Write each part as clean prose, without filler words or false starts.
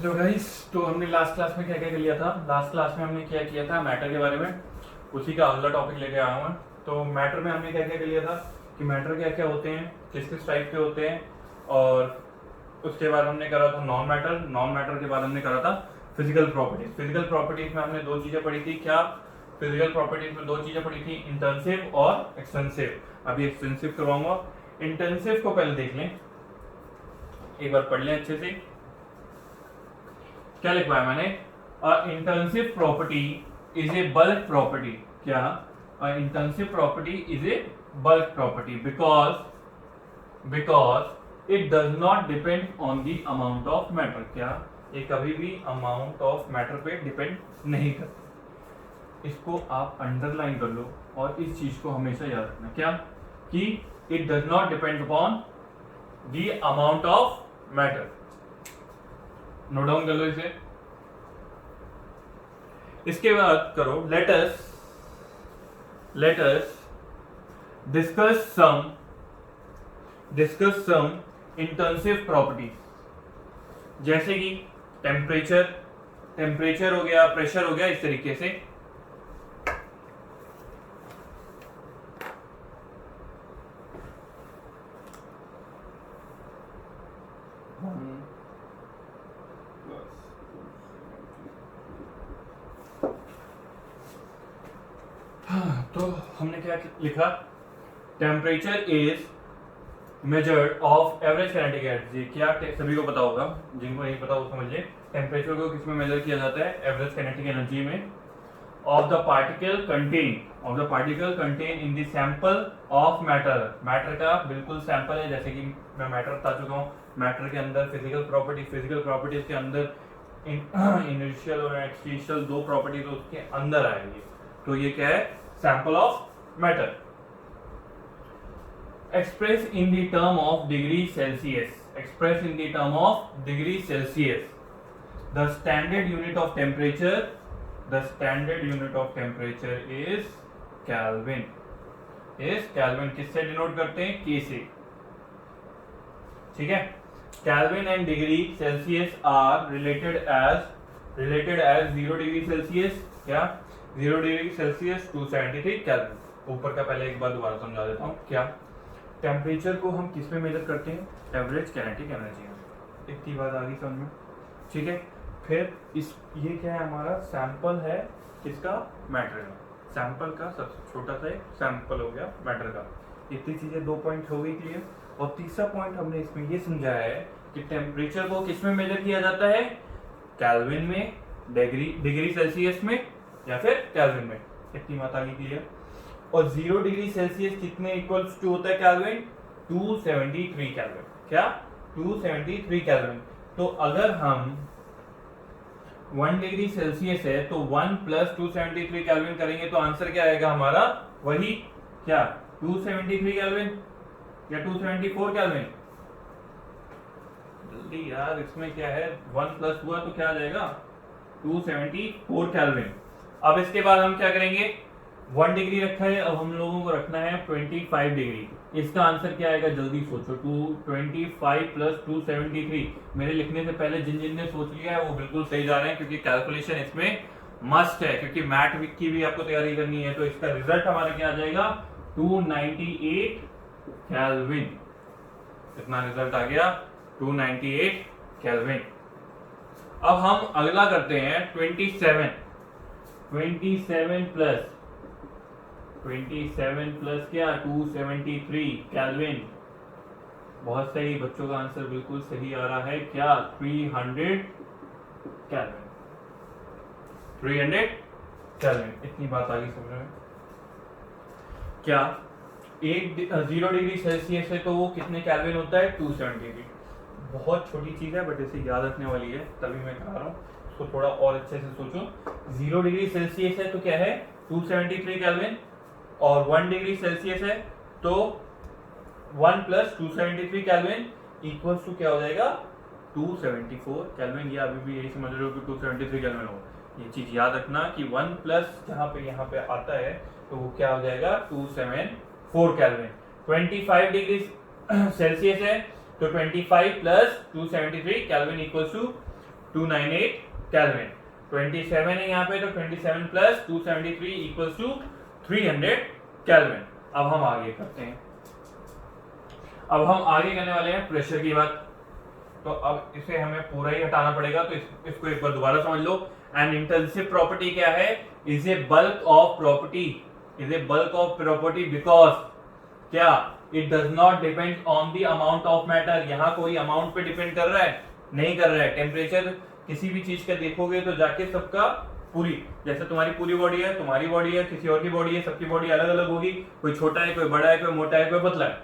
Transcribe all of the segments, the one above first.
Hello guys, तो हमने last class में क्या क्या लिया था। लास्ट क्लास में हमने क्या किया था मैटर के बारे में, उसी का अगला टॉपिक लेके आया हूँ मैं। तो मैटर में हमने क्या क्या लिया था कि मैटर क्या क्या होते हैं, किस किस टाइप के होते हैं, और उसके बाद हमने करा था नॉन मैटर। नॉन मैटर के बाद हमने करा था फिजिकल प्रॉपर्टीज। फिजिकल प्रॉपर्टीज में हमने दो चीजें पढ़ी थी। क्या फिजिकल प्रॉपर्टीज में दो चीजें पढ़ी थी, इंटेंसिव और एक्सटेंसिव। अभी एक्सटेंसिव करवाऊंगा। इंटेंसिव को पहले देख लें, एक बार पढ़ लें अच्छे से। क्या लिखवाया मैंने, intensive property is a bulk property. क्या intensive property is a bulk property because it does not depend on the amount of matter. क्या ये कभी भी अमाउंट ऑफ मैटर पे डिपेंड नहीं करती। इसको आप अंडरलाइन कर लो और इस चीज को हमेशा याद रखना, क्या कि it does not depend upon the amount of matter. Note down कर लो इसे। इसके बाद करो let us discuss some intensive properties, जैसे कि टेम्परेचर हो गया, प्रेशर हो गया, इस तरीके से। तो हमने क्या लिखा, temperature is measured of average kinetic energy. क्या सभी को पता होगा, जिनको नहीं पता वो समझिए। टेम्परेचर को किसमें मेजर किया जाता है, एवरेज काइनेटिक एनर्जी में। Of the particle contain in the sample of matter का बिल्कुल सैंपल है। जैसे कि मैं मैटर बता चुका हूँ, मैटर के अंदर फिजिकल प्रॉपर्टीज के अंदर इनिशियल और एक्सटीरियल दो प्रॉपर्टीज उसके अंदर आएंगी। तो ये क्या है, sample of matter. Express in the term of degree Celsius. The standard unit of temperature is Kelvin. किससे डिनोट करते हैं, के से। ठीक है, Kelvin and degree Celsius are related as 0 degree Celsius. क्या 0 डिग्री सेल्सियस 273 केल्विन। ऊपर का पहले एक बार दोबारा समझा देता हूँ। क्या टेम्परेचर को हम किस में मेजर करते हैं, एवरेज काइनेटिक एनर्जी में। इतनी बात आ गई समझ में। ठीक है, फिर ये क्या है, हमारा सैंपल है किसका, मैटर का। सैंपल का सबसे छोटा सा एक सैंपल हो गया मैटर का। इतनी चीजें, 2 पॉइंट हो गई क्लियर। और तीसरा पॉइंट हमने इसमें ये समझाया है कि टेम्परेचर को किस में मेजर किया जाता है, केल्विन में, डिग्री सेल्सियस में, या फिर केल्विन में। इतनी बात आ गई क्लियर। और 0 डिग्री सेल्सियस कितने इक्वल्स टू होता है केल्विन, 273 केल्विन। क्या 273 केल्विन। तो अगर हम 1 डिग्री सेल्सियस है तो 1 प्लस 273 केल्विन करेंगे तो आंसर क्या आएगा हमारा, वही क्या 273 केल्विन या 274 केल्विन। जल्दी यार, इसमें क्या है, 1 प्लस हुआ तो क्या आ जाएगा, 274 केल्विन। अब इसके बाद हम क्या करेंगे, 1 डिग्री रखा है, अब हम लोगों को रखना है 25 डिग्री। इसका आंसर क्या आएगा, जल्दी सोचो। 225 प्लस 273। मेरे लिखने से पहले जिन ने सोच लिया है वो बिल्कुल सही जा रहे हैं, क्योंकि कैलकुलेशन इसमें मस्ट है, क्योंकि मैथ वीक की भी आपको तैयारी करनी है। तो इसका रिजल्ट हमारा क्या आ जाएगा, 298 केल्विन। इतना रिजल्ट आ गया, 298 केल्विन। अब हम अगला करते हैं 27 प्लस क्या 273 केल्विन। बहुत सही, बच्चों का आंसर बिल्कुल सही आ रहा है। क्या 300 केल्विन। 300 केल्विन। इतनी बात आ गई समझ में। क्या 0 डिग्री सेल्सियस है तो वो कितने केल्विन होता है, 273। बहुत छोटी चीज है बट इसे याद रखने वाली है, तभी मैं कह रहा हूँ। इसको थोड़ा और अच्छे से सोचो। 0 डिग्री सेल्सियस है तो क्या है, 273 केल्विन। और 1 डिग्री सेल्सियस है तो 1 प्लस 273 केल्विन इक्वल्स टू क्या हो जाएगा, 274 केल्विन। ये अभी भी यही समझ रहे हो कि 273 केल्विन हो। ये चीज याद रखना कि 1 प्लस जहां पे यहाँ पे आता है तो वो क्या हो जाएगा, 274 केल्विन। 25 डिग्री सेल्सियस है तो 25 plus 273 Kelvin equals to 298 Kelvin. 27 है यहाँ पे, तो 27 प्लस 273 इक्वल्स टू 300 केल्विन। अब हम आगे करते हैं, अब हम आगे करने वाले हैं प्रेशर की बात। तो अब इसे हमें पूरा ही हटाना पड़ेगा, तो इसको एक बार दोबारा समझ लो। एन इंटेंसिव प्रॉपर्टी क्या है? Is a bulk of property, is a bulk of property because क्या it does not depend on the amount of matter. यहाँ कोई अमाउंट पे डिपेंड कर रहा है? नहीं कर रहा है। टेम्परेचर किसी भी चीज का देखोगे तो जाके सबका पूरी, जैसे तुम्हारी पूरी बॉडी है, तुम्हारी बॉडी है, किसी और की बॉडी है, सबकी बॉडी अलग अलग होगी, कोई छोटा है, कोई बड़ा है, कोई मोटा है, कोई पतला है,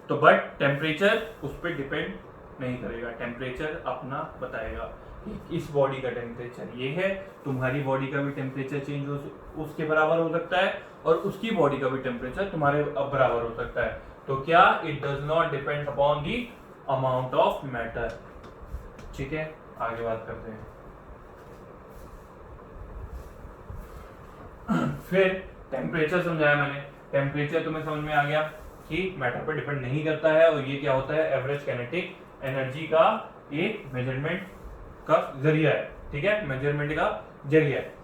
तो बट टेम्परेचर उस पर डिपेंड नहीं करेगा। टेम्परेचर अपना बताएगा कि इस बॉडी का टेम्परेचर ये है, तुम्हारी बॉडी का भी टेम्परेचर चेंज उसके बराबर हो सकता है, और उसकी बॉडी का भी टेम्परेचर तुम्हारे बराबर हो सकता है। तो क्या it does not depend upon the amount of matter. ठीक है, आगे बात करते हैं। फिर टेम्परेचर समझाया मैंने, टेम्परेचर तुम्हें समझ में आ गया कि मैटर पर डिपेंड नहीं करता है, और ये क्या होता है? एवरेज काइनेटिक एनर्जी का एक मेजरमेंट का जरिया है। ठीक है, मेजरमेंट का जरिया है।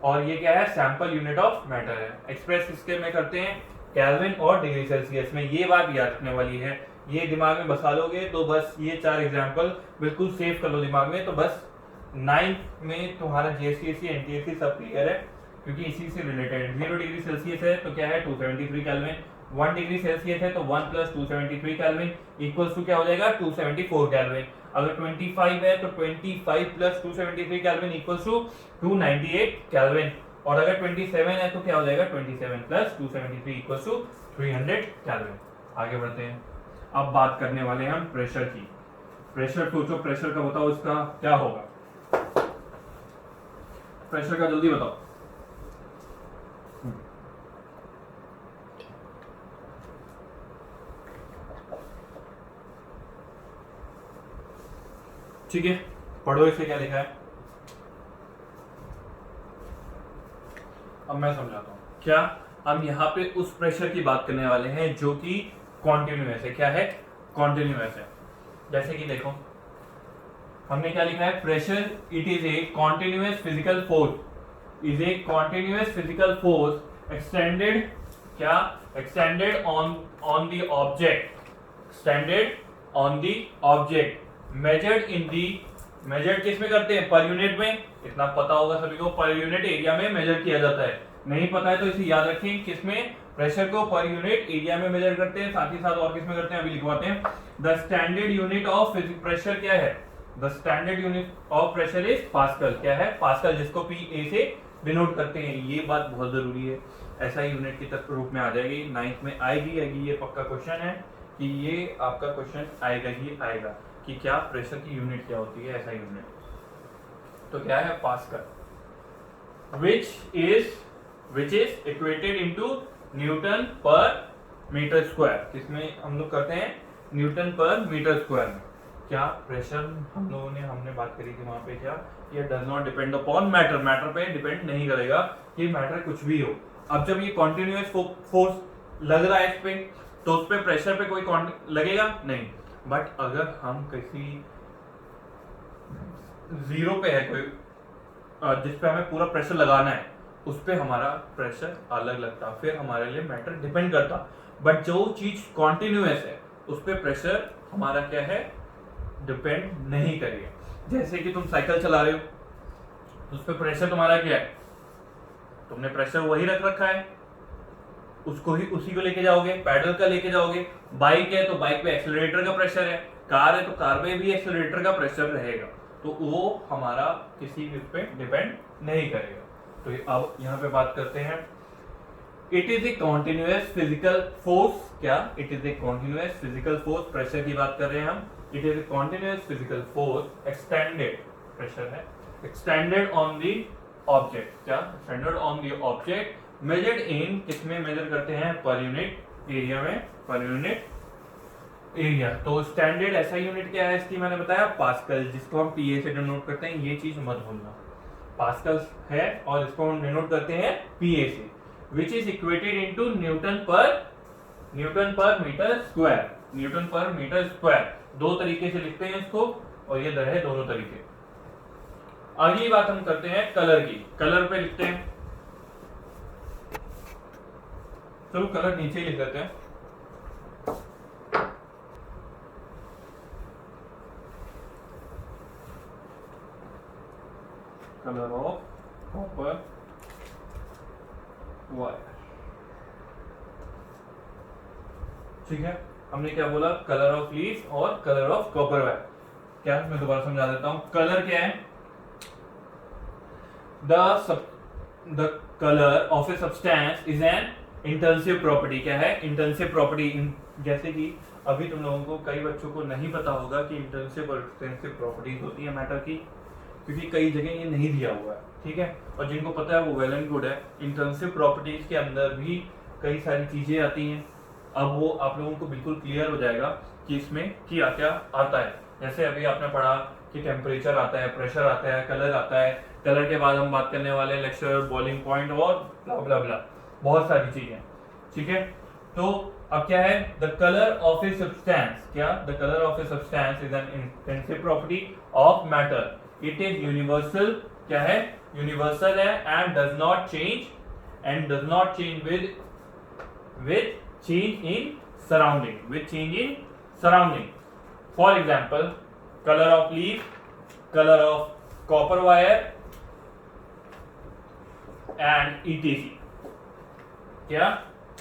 और ये क्या है? सैंपल यूनिट ऑफ मैटर है। एक्सप्रेस किसके में करते हैं? केल्विन और डिग्री सेल्सियस में। ये बात याद रखने वाली है, ये दिमाग में बसा लोगे तो बस ये 4 एग्जांपल बिल्कुल सेव कर लो दिमाग में, तो बस 9th में तुम्हारा जीएसटीसी एनटीएससी सब क्लियर है, क्योंकि इसी से रिलेटेड। 0 डिग्री सेल्सियस है तो क्या है? 273 केल्विन। 1 डिग्री सेल्सियस है तो 1 प्लस 273 केल्विन इक्वल्स टू क्या हो जाएगा? 274 केल्विन। अगर 25 है तो 25 plus 273 Kelvin equals to 298 Kelvin. और अगर 27 है तो क्या हो जाएगा? 27 प्लस 273 इक्वल्स टू 300 केल्विन। आगे बढ़ते हैं, अब बात करने वाले हैं हम प्रेशर की। प्रेशर सोचो, प्रेशर का बताओ, इसका क्या होगा? प्रेशर का जल्दी बताओ। ठीक है, पढ़ो इसे क्या लिखा है। अब मैं समझाता हूं। क्या हम यहाँ पे उस प्रेशर की बात करने वाले हैं जो कि कॉन्टिन्यूअस है। क्या है? कॉन्टिन्यूअस है। जैसे कि देखो, हमने क्या लिखा है? Pressure it is a continuous physical force, is a continuous physical force extended, क्या? Extended on the object, extended on the object, measured in the, measured किस में करते हैं? पर यूनिट में। इतना पता होगा सभी को, पर यूनिट एरिया में मेजर किया जाता है। नहीं पता है तो इसे याद रखें, किसमें? प्रेशर को पर यूनिट एरिया में मेजर करते हैं, साथ ही साथ और किसमें करते हैं अभी लिखवाते हैं। The standard unit of pressure क्या है? The standard unit of pressure is pascal. क्या है? पास्कल, जिसको PA से डिनोट करते हैं। ये बात बहुत जरूरी है, ऐसा ही यूनिट की तक रूप में आ जाएगी, 9th में आएगी। ये पक्का क्वेश्चन है कि ये आपका क्वेश्चन आएगा ही आएगा कि क्या प्रेशर की यूनिट क्या होती है, ऐसा यूनिट। तो क्या है? Pascal. which is equated into Newton पर मीटर स्क्वायर। किसमें हम लोग करते हैं? न्यूटन पर मीटर स्क्वायर में। क्या प्रेशर हम लोगों ने हमने बात करी थी वहां पे, क्या ये does not depend upon matter, matter पे डिपेंड नहीं करेगा कि मैटर कुछ भी हो। अब जब ये कॉन्टिन्यूअस फोर्स लग रहा है इस पे, तो उस पे प्रेशर पे कोई लगेगा नहीं। बट अगर हम किसी जीरो पे है कोई, जिस पे हमें पूरा प्रेशर लगाना है, उस पे हमारा प्रेशर अलग लगता, फिर हमारे लिए मैटर डिपेंड करता। बट जो चीज कॉन्टिन्यूअस है उस पे प्रेशर हमारा क्या है? डिपेंड नहीं करेगा। जैसे कि तुम साइकिल चला रहे हो, उस पे प्रेशर तुम्हारा क्या है? तुमने प्रेशर वही रख रखा है, उसको ही उसी को लेके जाओगे, पैडल का लेके जाओगे। बाइक है तो बाइक पे एक्सेलरेटर का प्रेशर है, कार है तो कार पे भी एक्सेलरेटर का प्रेशर रहेगा, तो वो हमारा किसी भी पे डिपेंड नहीं करेगा। तो अब यहाँ पे बात करते हैं, it is a continuous physical force. क्या? It is a continuous physical force, pressure की बात कर रहे हैं हम। It is a continuous physical force extended, pressure है, एक्सटेंडेड ऑन द ऑब्जेक्ट। क्या? Extended on the object, measured in, किसमें मेजर करते हैं? पर यूनिट एरिया में, पर यूनिट एरिया। तो स्टैंडर्ड ऐसा यूनिट क्या है इसकी? मैंने बताया पास्कल, जिसको हम PA से डिनोट करते हैं। ये चीज मत भूलना, पास्कल है और इसको हम डिनोट करते हैं PA से। Which is equated into Newton पर मीटर स्क्वायर, न्यूटन पर मीटर स्क्वायर। दो तरीके से लिखते हैं इसको, और ये है दोनों तरीके। अगली बात हम करते हैं कलर की। कलर पे लिखते हैं, चलो कलर नीचे ही लिख देते हैं। कलर ऑफ कॉपर वायर, ठीक है। हमने क्या बोला, कलर ऑफ लीफ और कलर ऑफ कॉपर वायर। क्या, मैं दोबारा समझा देता हूं। कलर क्या है, the colour of a substance is an intensive property. क्या है, इंटेंसिव प्रॉपर्टी। जैसे कि अभी तुम लोगों को, कई बच्चों को नहीं पता होगा कि इंटेंसिव और एक्सटेंसिव प्रॉपर्टीज होती है मैटर की, क्योंकि कई जगह ये नहीं दिया हुआ है, ठीक है। और जिनको पता है वो वेल एंड गुड है। इंटेंसिव प्रॉपर्टीज के अंदर भी कई सारी चीजें आती हैं। अब वो आप लोगों को बिल्कुल क्लियर हो जाएगा कि इसमें क्या क्या आता है। जैसे अभी आपने पढ़ा कि टेम्परेचर आता है, प्रेशर आता है, कलर आता है। कलर के बाद हम बात करने वाले हैं लेक्चर, बॉइलिंग पॉइंट और ब्ला ब्ला ब्ला, बहुत सारी चीजें, ठीक है। तो अब क्या है, the colour of a substance, क्या, the colour of a substance is an intensive property of matter. It is universal, क्या है, यूनिवर्सल है, and does not change with change in surrounding. For example, color of leaf, color of copper wire and etc. क्या,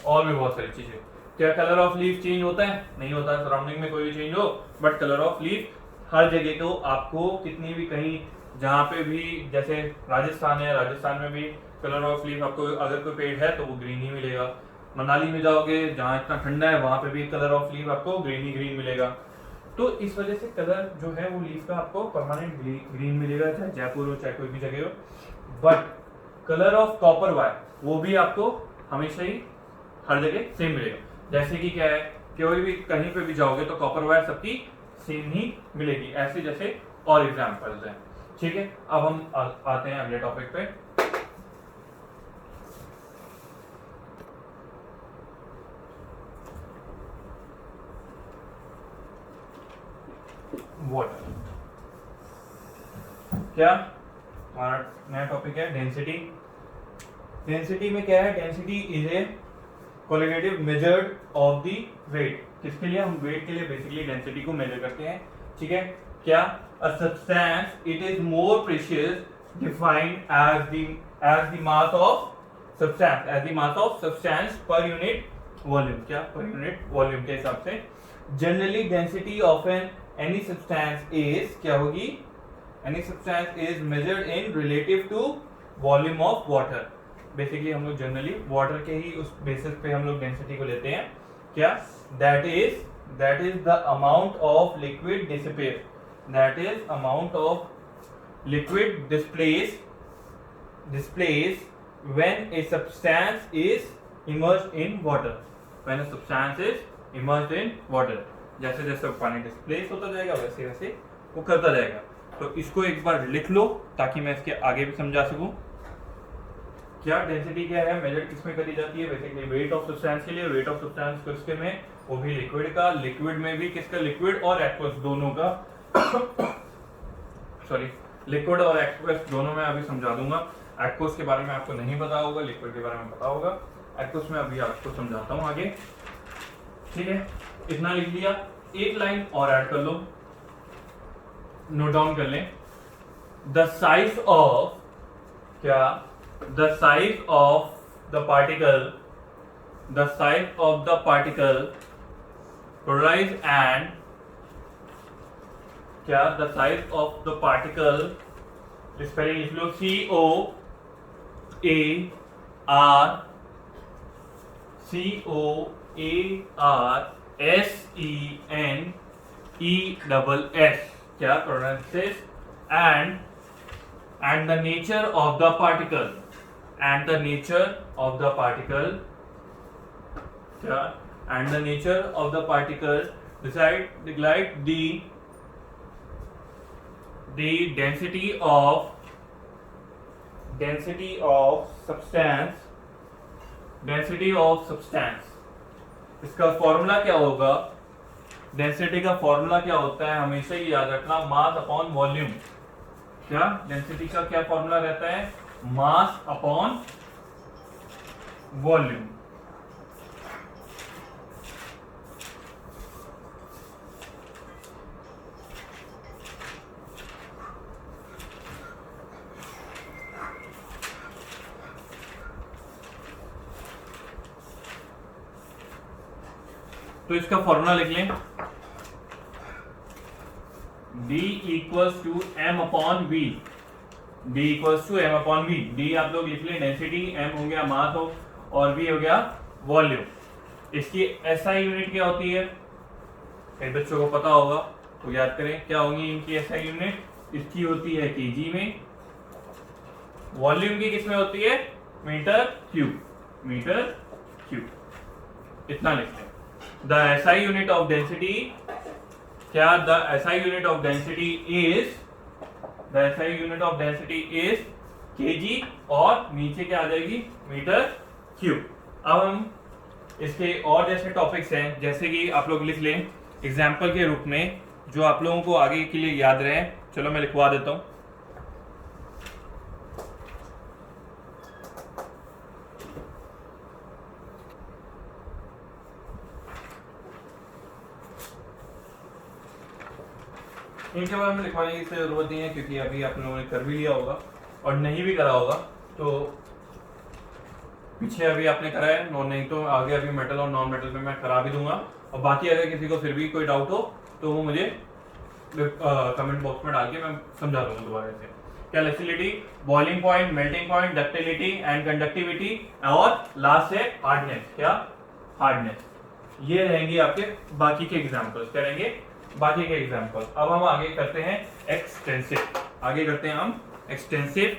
और भी बहुत सारी चीजें। क्या कलर ऑफ लीफ चेंज होता है? नहीं होता। सराउंडिंग में कोई भी चेंज हो, बट कलर ऑफ लीफ हर जगह को आपको, कितनी भी कहीं जहाँ पे भी, जैसे राजस्थान है, राजस्थान में भी कलर ऑफ लीफ आपको, अगर कोई पेड़ है तो वो ग्रीन ही मिलेगा। मनाली में जाओगे जहाँ इतना ठंडा है, वहां पे भी कलर ऑफ लीफ आपको ग्रीन ही ग्रीन मिलेगा। तो इस वजह से कलर जो है वो लीफ का आपको परमानेंट ग्रीन मिलेगा, चाहे जयपुर हो चाहे कोई भी जगह हो। But colour of copper wire वो भी आपको हमेशा ही हर जगह सेम मिलेगा। जैसे कि क्या है, कोई भी कहीं पे भी जाओगे तो कॉपर वायर सबकी सेम ही मिलेगी। ऐसे जैसे और एग्जाम्पल्स हैं, ठीक है। अब हम आते हैं अगले टॉपिक पे। वाटर, क्या हमारा नया टॉपिक है डेंसिटी। डेंसिटी में क्या है, density is a qualitative measured of the weight. किसके लिए, हम वेट के लिए बेसिकली डेंसिटी को मेजर करते हैं, ठीक है। क्या, a substance it is more precious defined as the mass of substance per unit volume. क्या, पर यूनिट वॉल्यूम के हिसाब से। Generally density of any substance is, क्या होगी, any substance is measured in relative to volume of water। Basically हम लोग generally water के ही उस बेसिस पे हम लोग डेंसिटी को लेते हैं। क्या, that is the amount of liquid disappear, that is amount of liquid displaced when a substance is immersed in water, when a substance is immersed in water। जैसे जैसे पानी डिस्प्लेस होता जाएगा वैसे वैसे वो करता जाएगा। तो इसको एक बार लिख लो ताकि मैं इसके आगे भी समझा सकूं। क्या, डेंसिटी क्या है, मेजर किसमें करी जाती है, बेसिकली वेट ऑफ सब्सटेंस के लिए। वेट ऑफ सब्सटेंस किसके में, वो भी लिक्विड का। लिक्विड में भी किसका, लिक्विड और एक्वस दोनों का सॉरी, लिक्विड और एक्वस दोनों में अभी समझा दूंगा। एक्वस के बारे में आपको नहीं पता होगा, लिक्विड के बारे में पता होगा। एक्वस में अभी आपको समझाता हूँ आगे, ठीक है। इतना लिख लिया, एक लाइन और ऐड कर लो, नोट डाउन कर लें। द साइज ऑफ, क्या, the size of the particle polarize and, क्या, the size of the particle, spelling लिख लो, COARSENESS, क्या, pronounces, and the nature of the particle, क्या, and the nature of the particle decide the density of substance। इसका formula क्या होगा, density का formula क्या होता है, हमेशा ही याद रखना, मास अपॉन वॉल्यूम। क्या डेंसिटी का क्या फॉर्मूला रहता है? Mass upon volume. तो इसका फॉर्मूला लिख लें, D equals to M upon V. D equals to M upon V. D आप लोग लिख लें डेंसिटी, M हो गया मास हो, और V हो गया वॉल्यूम। इसकी SI यूनिट क्या होती है? कई बच्चों को पता होगा तो याद करें, क्या होंगी इनकी SI यूनिट? इसकी होती है केजी में, वॉल्यूम की किस में होती है? Metre cube. मीटर क्यूब, इतना लिखते हैं। The SI unit of density, क्या the SI unit of density is, the SI unit of density is KG, और नीचे क्या आ जाएगी? Metre cube. अब हम इसके और जैसे टॉपिक्स हैं, जैसे कि आप लोग लिख लें एग्जाम्पल के रूप में, जो आप लोगों को आगे के लिए याद रहे। चलो मैं लिखवा देता हूं। इनके बारे में लिखवाने की जरूरत नहीं है, क्योंकि अभी आप लोगों ने कर भी लिया होगा, और नहीं भी करा होगा तो पीछे अभी आपने करा है, नहीं तो आगे अभी मेटल और नॉन मेटल पे मैं करा भी दूंगा। और बाकी अगर किसी को फिर भी कोई डाउट हो तो वो मुझे कमेंट बॉक्स में डाल के मैं समझा दूंगा दोबारा से। क्या flexibility, boiling point, melting point, ductility and conductivity, और लास्ट है हार्डनेस। क्या? हार्डनेस। ये रहेंगे आपके बाकी के एग्जाम्पल्स। क्या रहेंगे? बाकी के एग्जाम्पल। अब हम आगे करते हैं एक्सटेंसिव। आगे करते हैं हम एक्सटेंसिव।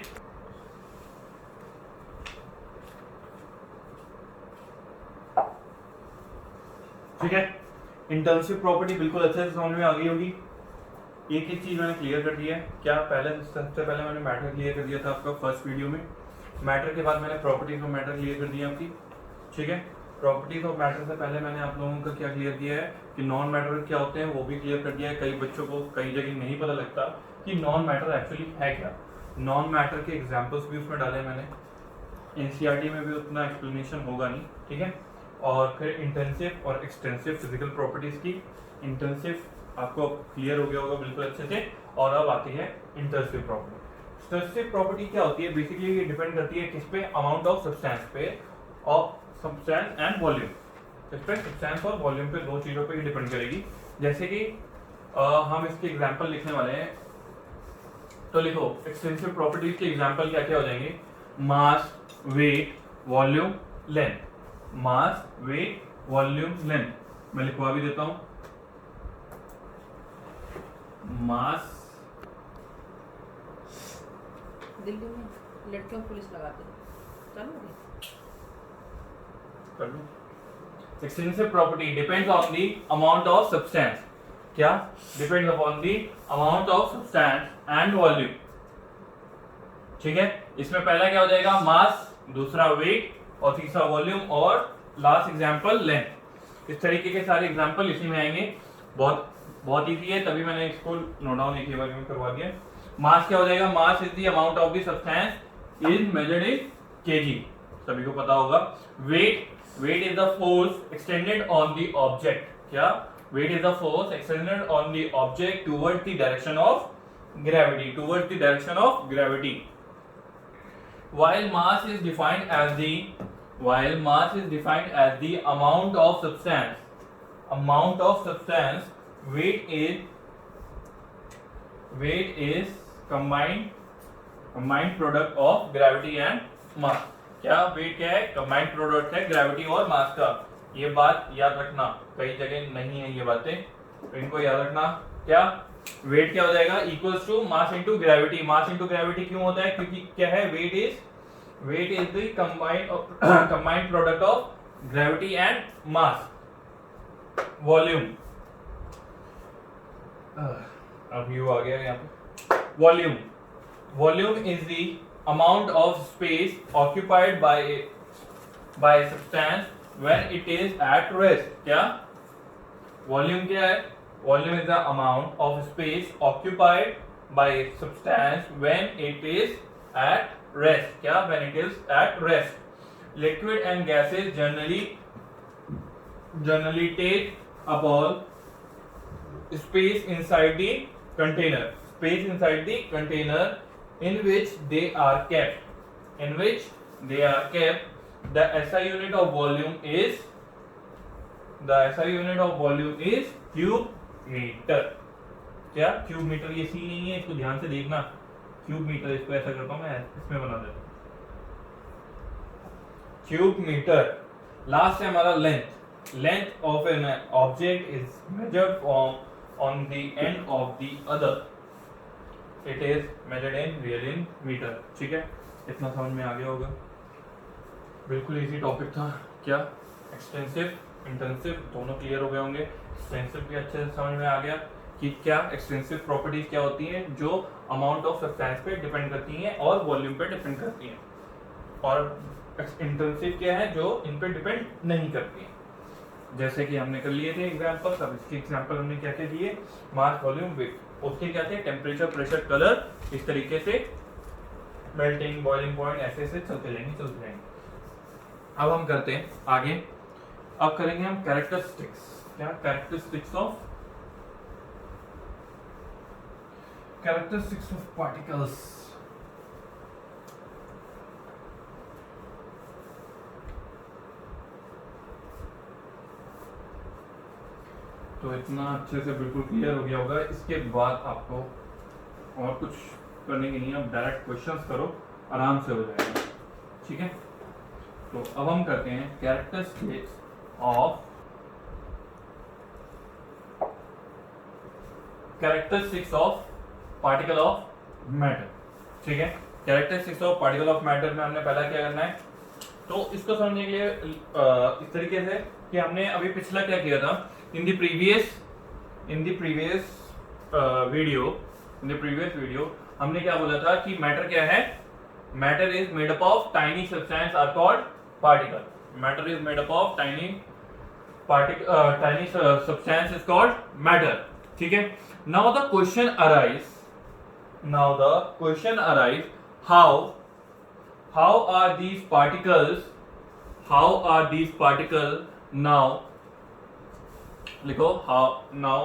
ठीक है, इंटर्नशिप प्रॉपर्टी बिल्कुल अच्छे से समझ में आ गई होगी। एक एक चीज मैंने क्लियर कर दिया है। क्या पहले, सबसे पहले मैंने मैटर क्लियर कर दिया था आपका फर्स्ट वीडियो में। मैटर के बाद मैंने प्रॉपर्टीज ऑफ मैटर क्लियर कर दिया आपकी। ठीक है, प्रॉपर्टीज ऑफ मैटर से पहले मैंने आप लोगों का क्या क्लियर किया है कि नॉन मैटर क्या होते हैं, वो भी क्लियर कर दिया है। कई बच्चों को कई जगह नहीं पता लगता कि नॉन मैटर एक्चुअली है क्या। नॉन मैटर के एग्जाम्पल्स भी उसमें डाले मैंने। एनसीईआरटी में भी उतना एक्सप्लेनेशन होगा नहीं। ठीक है, और फिर इंटेंसिव और एक्सटेंसिव फिजिकल प्रॉपर्टीज की। इंटेंसिव आपको क्लियर हो गया होगा बिल्कुल अच्छे से। और अब आती है इंटेंसिव प्रॉपर्टी। एक्सटेंसिव प्रॉपर्टी क्या होती है? बेसिकली ये डिपेंड करती है किस पे? अमाउंट ऑफ सब्सटेंस पे, और सब्सटेंस एंड वॉल्यूम। इस पे सब्सटेंस और वॉल्यूम पे, दो चीजों पे ही डिपेंड करेगी। जैसे कि हम इसके एग्जांपल लिखने वाले हैं, तो लिखो एक्सटेंसिव प्रॉपर्टीज के एग्जांपल क्या क्या हो जाएंगे? मास, वेट, वॉल्यूम, लेंथ। मास, वेट, वॉल्यूम, लेंथ। मैं लिखवा भी देता हूं। मास, दिल्ली में लड़कियों को पुलिस लगाते हैं, चलो कर लूं। Extensive property depends on the amount of substance. क्या? Depends upon the amount of substance and volume. ठीक है, इसमें पहला क्या हो जाएगा? मास, दूसरा वेट, और तीसरा वॉल्यूम, और लास्ट एग्जांपल लेंथ। इस तरीके के सारे एग्जांपल इसी में आएंगे। बहुत बहुत इजी है, तभी मैंने इसको नोट डाउन एक बार में करवा दिया। मास क्या हो जाएगा? Mass is the amount of the substance is measured in kg, सभी को पता होगा। Weight, weight is the force extended on the object. क्या? weight is the force extended on the object towards the direction of gravity, towards the direction of gravity. While mass is defined as the, while mass is defined as the amount of substance, amount of substance, weight is combined product of gravity and mass. क्या? Wait क्या है? Combined product है gravity और मास का। ये बात याद रखना, कई जगह नहीं है ये बातें, तो इनको याद रखना। क्या? वेट क्या हो जाएगा? Equals to mass into gravity. Mass into gravity क्यों होता है? क्योंकि क्या है? Weight is the combined product of gravity and mass. Volume, अब यू आ गया यहाँ पे। Volume is the amount of space occupied by a substance when it is at rest. क्या? वॉल्यूम क्या है? Volume is the amount of space occupied by its substance when it is at rest. क्या? When it is at rest. Liquid and gases generally take up all space inside the container. Space inside the container in which they are kept. In which they are kept. The SI unit of volume is cube metre. क्या? Cube metre. ये सी नहीं है, इसको ध्यान से देखना. Cube metre, इसको ऐसा करता हूं मैं, इसमें बना देता हूं. Cube metre. लास्ट है हमारा length. Length of an object is measured on the end of the other. It is measured in real metre. ठीक है, इतना समझ में आ गया होगा. बिल्कुल इजी टॉपिक था. क्या? एक्सटेंसिव इंटेंसिव दोनों क्लियर हो गए होंगे. एक्सटेंसिव भी अच्छे से समझ में आ गया कि क्या एक्सटेंसिव प्रॉपर्टीज क्या होती हैं, जो अमाउंट ऑफ सब्सटेंस पे डिपेंड करती हैं और वॉल्यूम पे डिपेंड करती हैं, और इंटेंसिव क्या है, जो इन पे डिपेंड नहीं करती हैं. जैसे कि हमने कर लिए थे एग्जांपल. अब इसके एग्जांपल हमने क्या क्या किए? मास, वॉल्यूम, वेट. उसके क्या थे? Temperature, pressure, colour. इस तरीके से मेल्टिंग, बॉइलिंग पॉइंट, ऐसे चलते जाएंगे. अब हम करते हैं आगे. अब करेंगे हम कैरेक्टरिस्टिक्स. क्या? Characteristics of particles. तो इतना अच्छे से बिल्कुल क्लियर हो गया होगा. इसके बाद आपको और कुछ करने की नहीं है, अब डायरेक्ट क्वेश्चंस करो, आराम से हो जाएगा. ठीक है, तो अब हम करते हैं characteristics of particle of matter. ठीक है, characteristics of particle of matter में हमने पहला क्या करना है, तो इसको समझने के लिए इस तरीके से कि हमने अभी पिछला क्या किया था. इन द प्रीवियस वीडियो हमने क्या बोला था कि मैटर क्या है. Matter is made up of tiny substance are called particle. Matter is made up of tiny substance is called matter. ठीक है. Now the question arise how are these particles now. लिखो how now.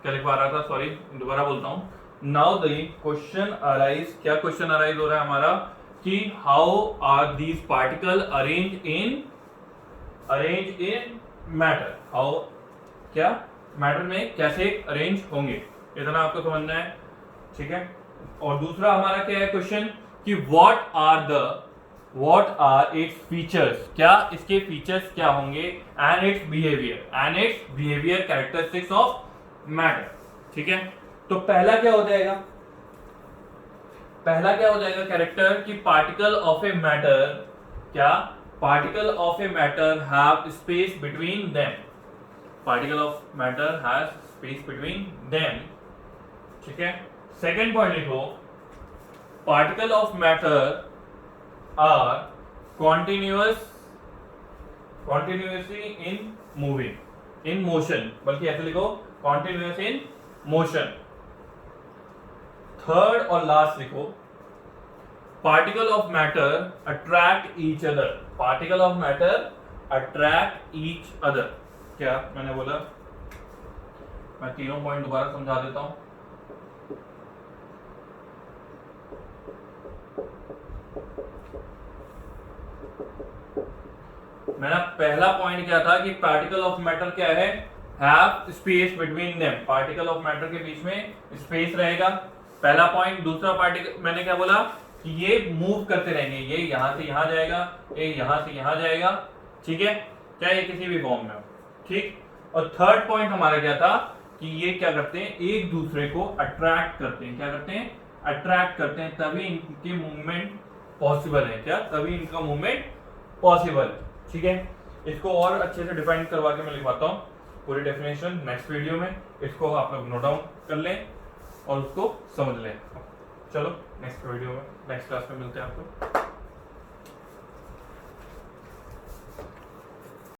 क्या लिखवा रहा था, sorry दोबारा बोलता हूं. Now the question arise. क्या क्वेश्चन अराइज हो रहा है हमारा कि how are these particles arranged in matter. How, क्या मैटर में कैसे अरेंज होंगे, इतना आपको समझना है. ठीक है. और दूसरा हमारा क्या है क्वेश्चन कि व्हाट आर इट्स फीचर्स. क्या इसके फीचर्स क्या होंगे, and it's behaviour characteristics of matter. ठीक है. तो पहला क्या हो जाएगा कैरेक्टर कि पार्टिकल ऑफ ए मैटर. क्या? Particle of a matter have space between them. Particle of matter has space between them. ठीक है. Second point लिखो. Particle of matter are continuously in motion. बल्कि ऐसे लिखो continuous in motion. Third और last लिखो. Particle of matter attract each other. Particle of matter attract each other. क्या मैंने बोला? मैं तीनों पॉइंट दोबारा समझा देता हूं. मेरा पहला पॉइंट क्या था कि पार्टिकल ऑफ मैटर क्या है, have space between them. Particle of matter के बीच में स्पेस रहेगा, पहला पॉइंट. दूसरा पार्टिकल मैंने क्या बोला कि ये मूव करते रहेंगे, ये यहां से यहां जाएगा, ये यहां से यहां जाएगा. ठीक है, चाहे किसी भी फॉर्म में हो. ठीक. और थर्ड पॉइंट हमारा क्या था कि ये क्या करते हैं, एक दूसरे को अट्रैक्ट करते हैं. क्या करते हैं? अट्रैक्ट करते हैं, तभी इनकी मूवमेंट पॉसिबल है. क्या? तभी इनका मूवमेंट पॉसिबल. ठीक है. इसको और अच्छे से डिफाइन करवा के मैं लिखवाता हूँ पूरी डेफिनेशन नेक्स्ट वीडियो में. इसको आप लोग नोट डाउन कर लें और उसको समझ लें. चलो नेक्स्ट वीडियो में, नेक्स्ट क्लास में मिलते हैं आपको.